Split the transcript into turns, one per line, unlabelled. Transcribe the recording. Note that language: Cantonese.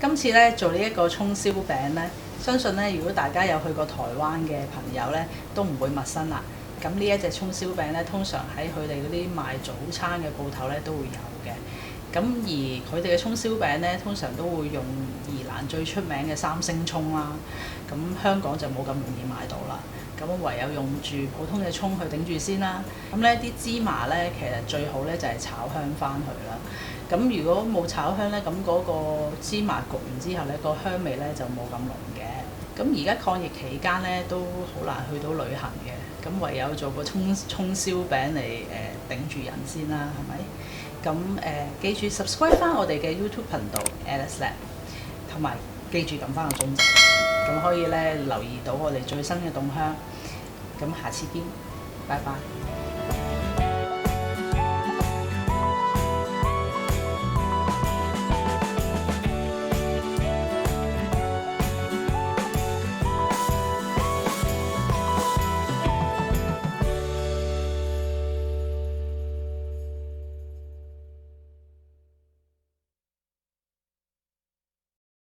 今次咧做呢一個葱燒餅咧，相信咧如果大家有去過台灣嘅朋友咧，都唔會陌生啦。咁呢一隻葱燒餅咧，通常喺佢哋嗰啲賣早餐嘅鋪頭咧都會有嘅。咁而佢哋嘅葱燒餅咧，通常都會用宜蘭最出名嘅三星葱啦。咁香港就冇咁容易買到啦。咁唯有用住普通嘅葱去頂住先啦。咁呢啲芝麻咧，其實最好咧就係炒香翻佢啦。咁如果冇炒香咧，咁嗰個芝麻焗完之後咧，個香味咧就冇咁濃嘅。咁而家抗疫期間咧，都好難去到旅行嘅。咁唯有做個葱燒餅嚟頂住人先啦，係咪？咁記住 subscribe 翻我哋嘅 YouTube 頻道 Alice Lab， 同埋記住撳翻個鐘仔，咁可以咧留意到我哋最新嘅動向。咁下次見，拜拜。